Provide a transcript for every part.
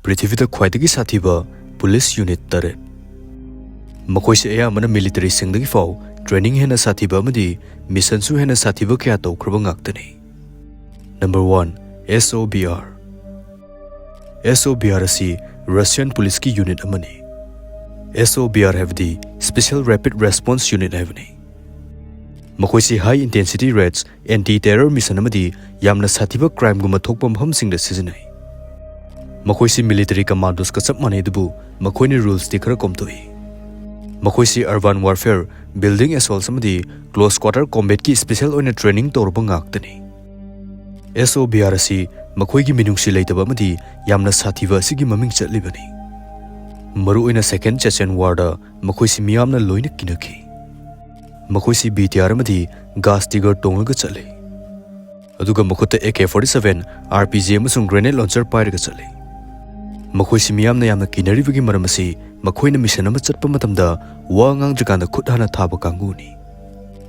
पृथ्वीदा ख्वाइदगी साथीबा police unit तरे मखोइसे अयामना military सिंगदगी फाव ट्रेनिंग हेना साथीबा अमदी मिशन सु हेना साथीबा क्या तौख्रबा ngakतनी number 1 SOBR asi Russian police की यूनिट अमनी SOBR हैवदी स्पेशल रैपिड रेस्पॉन्स यूनिट हैवनी मखोइसे high intensity raids anti terror mission अमदी यामना साथीबा क्राइम गुमा थोकपा मफमसिंगदा सिजनाई मखोइसे मिलिटरी कमांडोस का सब मानेदबु मखोइने रूल्स ति खरा कोमतोई मखोइसे अर्बन वारफेयर बिल्डिंग असॉल्ट्स अमदी क्लोज क्वार्टर कॉम्बैट की स्पेशल ओइना ट्रेनिंग तौरबा ngakतनी SOBR asi मखोइगी मिनुंगसी लेतबा अमदी यामना साथीबा असिगी ममिंग चटलिबनी मरु ओइना सेकेंड चेचेन वारदा मखोइसे मियामना लोइना किनखी मखोइसे BTR अमदी गास टिगर टोंगलगा चले अदुगा मखोता AK-47 RPG अमसुंग ग्रेनेड लॉन्चर पाइरगा चले मखोइसे मियामना यामना किनरिबगी मरम असि मखोइना मिशन अमा चटपा मतमदा वा ngangjaganda khut hana thaba kanguni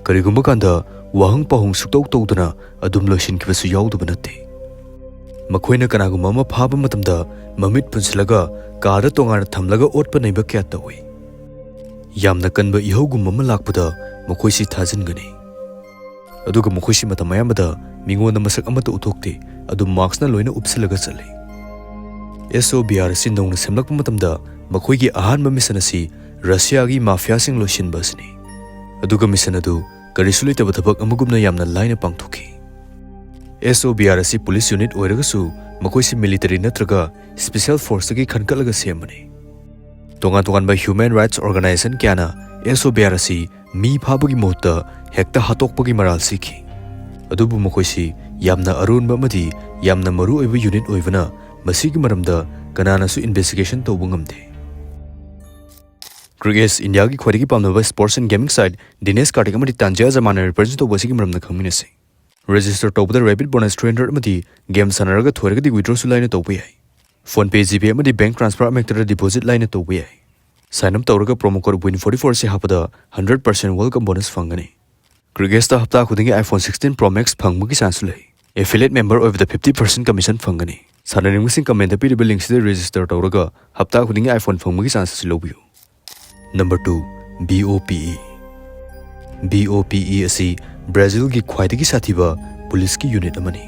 karigumba kanda wahang pahung suktou toduna adum loisin kibasu yaudaba natte मखोइना कनागुमा अमा फाबा मतमदा ममित पुंसलगा कादा तोंगाना थमलगा ओटपा नैबा क्या तौई यामना कनबा इहौगुम अमा लाकपदा मखोइसी थाजिनगनी अदुगा मखोइसी मतम अयामदा मिंगोंदा मसक अमता उथोक्ते अदु मार्क्सना लोइना उपसलगा चले SOBR asi नौना सेमलकपा मतमदा मखोइगी अहानबा मिशन asi रशियागी माफियासिंग लोइसिनबा असनी अदुगा मिशन अदु करिसु लेतबा थबक अमगुमना यामना लाइना पांगथोखी SOBR asi पुलिस यूनिट ओइरगसु मखोइसे मिलिटरी नत्रगा स्पेशल फोर्स की खनकलगा सेमबनी तोंगान-तोंगानबा ह्यूमन राइट्स ऑर्गेनाइजेशन क्याना SOBR asi मी फाबगी मोहता हेक्ता हातोकपगी मराल सिखी अदुबु मखोइसी यामना अरुनबा अमदी यामना मरु ओइबा यूनिट ओइबना मसीगी मरमदा कनानासु इन्वेस्टिगेशन तौबा ngmde क्रिकेट इंडिया की ख्वाइदगी पामनबा sports and gaming site Dinesh Karthik अमदी तांजिया जमाना रिप्रेजेंट तौबसिगी मरमदा खंगमिनसे रजिस्टर तौबदा रैपिड बोनस 300 अमदी गेम सानरगा थोरगदी विड्रॉ सु लाइन तौबा याय फोन पे GPay अमदी बैंक ट्रांसफर अमेक्टर डिपॉजिट लाइन तौबा याय साइन अप तौरगा प्रोमो कोड WIN44 से हापदा 100% वेलकम बोनस फंगनी क्रिकेट हफ्ता खुदिंगी iPhone 16 Pro Max फंगमुगी चांस लै एफिलिएट मेंबर ओइबदा 50% कमीशन फंगनी सानरिंगसिंग कमेंट पीरिबा लिंक से रजिस्टर तौरगा हफ्ता खुदिंगी iPhone फंगमुगी चांस लौबियो नंबर 2 BOPE asi ब्राजील की ख्वाइदगी साथीबा पुलिस की यूनिट अमनी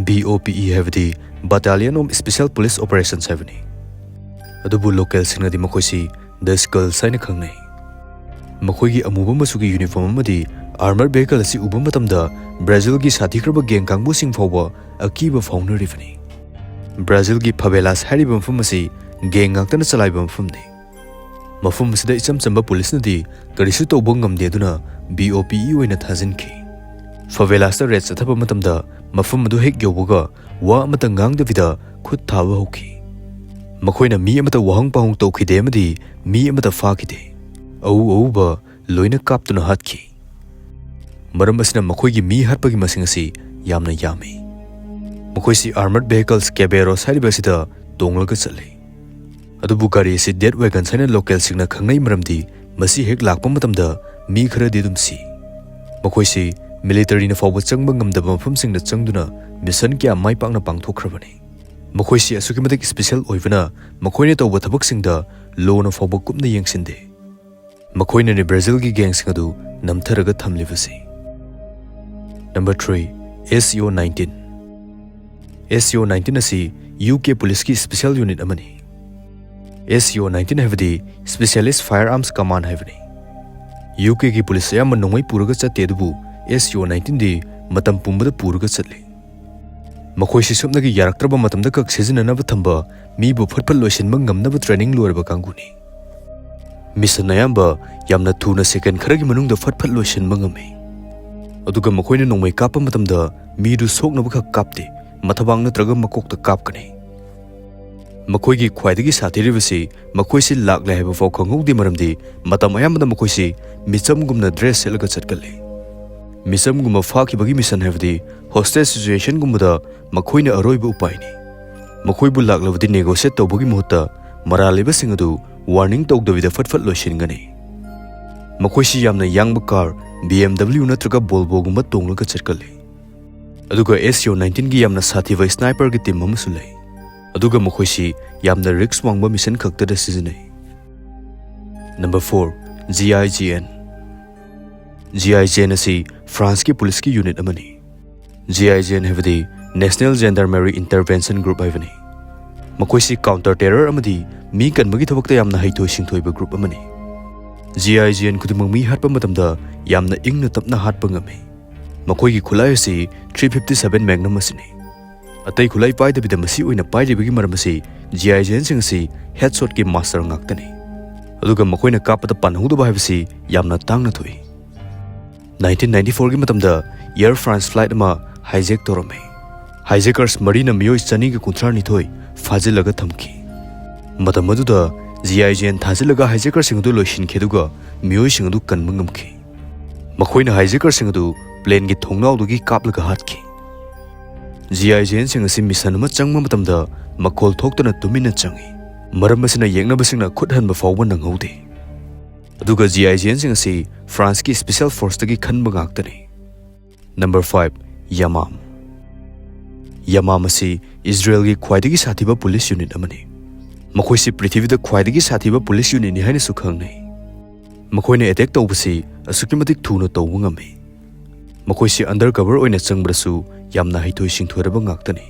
BOPE हैवदी battalion of special police operations हैवनी अदुबु लोकल सिंगदी मखोइसी द स्कल साइन खंगनै मखोइगी अमुबा मसुगी यूनिफॉर्म अमदी आर्मर व्हीकल asi उबा मतमदा ब्राजील की साथीख्रबा गैंग कांगबु सिंग फावबा अकीबा फाउनरिफनी ब्राजील की फवेलास हैरिबा मफम asi गैंग ngakतना चलाइबा मफमनि मफम सिदा इचम चंबा पुलिस नदी करिसु तौबा ngmde दुना BOPE ओइना थाजिनखी फवेलास रेड चथबा मतमदा मफम मदु हेक यौबगा वा अमता ngangdavida खुद थाबा होखी मखोइना मी अमता वहंग पाहुंग तौखिदे अमदी मी अमता फाखिदे औबा लोइना कापतुना हातखी मरम असना मखोइगी मी हातपगी मसिंग असि यामना यामी मखोइसी आर्मर्ड व्हीकल्स कैबेरोस हारिबसिदा तोंगलगा चले अदुबु गारी से डेड वैगन साइना लोकल सिंगना खंगनै मरमदी मसी हेक लाकपा मतमदा मी खरदी दुमसी मखोइसी मिलिटरी न फावब चंगबा ngmdaba mafamsingna changduna मिशन क्या माइ पांगना पांगथोखरबनी मखोइसी असुकिमतिक स्पेशल ओइबना मखोइने तौबा थबकसिंगदा लोन फावब कुपना येंगसिंदे मखोइने ने ब्राजील की गैंगसिंग अदु नमथरगा थमलिबसी number 3 SEO-19 asi UK police की स्पेशल यूनिट अमनी SEO-19 हैवदी स्पेशलिस्ट फायरआर्म्स कमांड हैवनी UK की पुलिस याम नोंगै पुरगा चतेदबु SEO-19 दी मतम पुंबदा पुरगा चले मखोइसी सुमनगी यारक्त्रबा मतमदा कक सिजननबा थंबा मीबु फटफट लोइसिनबा ngmnaba ट्रेनिंग लोरबा कांगुनी मिशन नयाम्बा यामना थुना सेकेंड खरगी मनुंगदा फटफट लोइसिनबा ngame अदुगा मखोइने नोंमै कापा मतमदा मीदु सोकनबा खक कापते मथबांग नत्रगा मकोकता कापकनी मखोइगी ख्वाइदगी साथीरिबसी मखोइसी लाकले हैबा फाव खंगौदी मरमदी मतम अयामदा मखोइसी मिचमगुमना ड्रेस सेलगा चटकले मिसमगुमा फाखिबगी मिशन हैवदी हॉस्टेज सिचुएशन गुमदा मखोइने अरोइबा उपायनी मखोइबु लाकलबदी नेगोशिएट तौबगी मुहूर्ता मरालेबसिंग अदु वार्निंग तौदबिदा फटफट लोइसिनगनी मखोइसी यामना यांगबा कार BMW नत्रगा बोल्बो गुमा तोंगलगा चटकले अदुगा SEO-19 की यामना साथीबा स्नाइपर की टीम अमसु लै aduga mokhoisi yamna risk wangba mission khakta da sizinai. Number 4. GIGN. GIGN asi France ki police ki unit amani. GIGN habdi National Gendarmerie Intervention Group haibani. Makoisi counter terror amadi mi kanbagi thabakta yamna haitoi singthoiba group amani. GIGN khudimang mi hatpa matamda yamna ingna tapna hatpa ngame. Makoi ki khulai asi 357 Magnum asini. Atai khulai pai dabida masi oina pai ribagi maram asi GIGN sing asi headshot ki master ngaktani. Aduga makoina kapada panhuda ba habisi yamna tangna thoi. 1994 ki matamda Air France flight ama hijack torame. Hijackers marina miyoi chani ki kunthar ni thoi fajilaga thamki. Matam aduda GIGN thajilaga hijacker sing adu loisin kheduga miyoi sing adu kanma ngamki. Makoina hijacker sing adu plane ki thongnau du ki kaplaga hatki. GIGN sing asi mission ama changma matamda makol thoktana tumina changi. Maram asina yengnabasingna khuthanba fawba nanghaude. Aduga GIGN sing asi France ki special force tagi khanba ngaktani. Number 5. Yamam. Yamam asi Israel ki khwaidagi sathiba police unit amani. Makoisi prithivida khwaidagi sathiba police unit ni haina sukhangnai. Makoina attack tawbasi asukimatik thuna tawbu ngame. Makoisi undercover oina changbrasu yamna haitoi singthoraba ngaktani.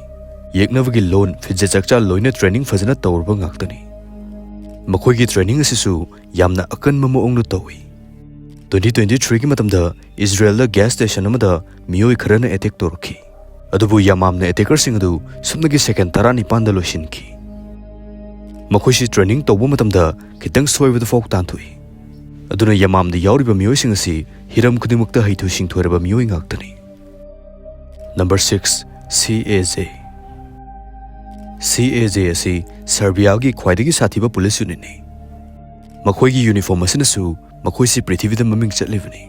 Yeknavagi loan fidja chakcha loina training fazana tawrba ngaktani. Makoigi training asisu yamna akanma maongnu tawi. 2023 ki matamda Israel la gas station amada miyoi kharana attack torki. Adubu Yamamna attacker sing adu sumnagi second tara nipan da loisinki. Makoisi training tawba matamda khitang soibada fok tanthui. Aduna Yamamda yauriba miyoi sing asi hiram khudimukta haitho singthoraba miyoi ngaktani. Number 6. CAJ. CAJ asi Serbia gi khwaidagi sathiba police unit ni. Makoigi uniform asinasu makoisi prithivida maming chatlibani.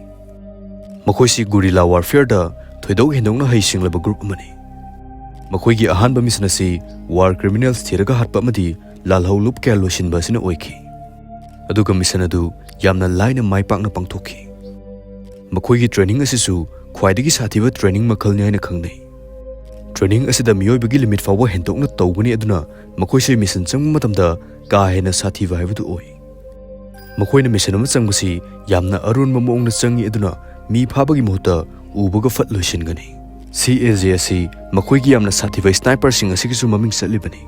Makoisi guerrilla warfare da thoidog hendongna haisinglaba group amani. Makoigi ahanba mission asi war criminals thiraga hatpa amadi lalhau lup kya losinba asina oiki. Aduga mission adu yamna laina maipakna pangthoki. Makoigi training asisu khwaidagi sathiba training makhal ni haina khangnai. Training asida miyoibagi limit fawba hendokna tawgani aduna makoisi mission changma matamda ka hena sathiba haibadu oi. Makoina mission ama changbasi yamna arunba maongna changi aduna mi phabagi muhta ubaga fat loisingani. CAJ asi makoigi yamna sathiba sniper sing asigisu maming chatlibani.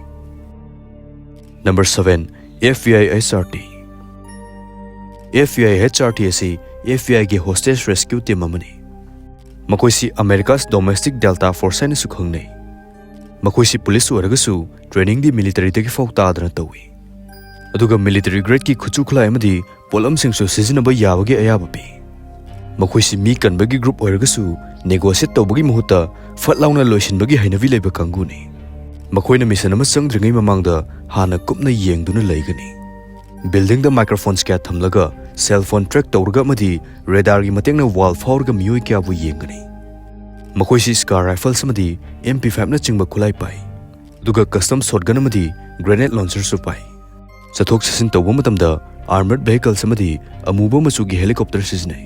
Number 7. FBI HRT. FBI HRT asi FBI ge hostage rescue team amani. Makoisi America's domestic delta force ni sukhangnai. Makoisi police oragasu training di military tagi fok taadna tawi. Aduga military grade ki khuchu khulai amadi polam singsu sizinaba yabagi ayaba pi. Makoisi mi kanbagi group oragasu negotiate tawbagi muhuta fatlauna loisinbagi hainavi leiba kanguni. Makoina mission ama changdringai mamangda hana kupna yengduna leigani. Building da microphones kya thamlaga cell phone track tawrga amadi radar gi matengna wall faurga miyoi kya bu yengani. Makoisi scar rifles amadi MP5 na chingba khulai pai. Duga custom shotgun amadi grenade launcher su pai. Chathok chasin tawba matamda armored vehicles amadi amuba machugi helicopter sizinai.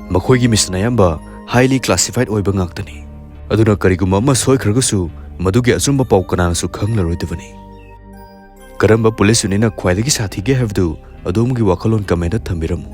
Makoigi mission ayamba highly classified oiba ngaktani. Aduna kariguma ama soikhragusu madugi achumba pau kanana su khanglaroidabani. Karamba police unit na khwaidagi sathige habdu adumgi wakhalon comment thamiramu.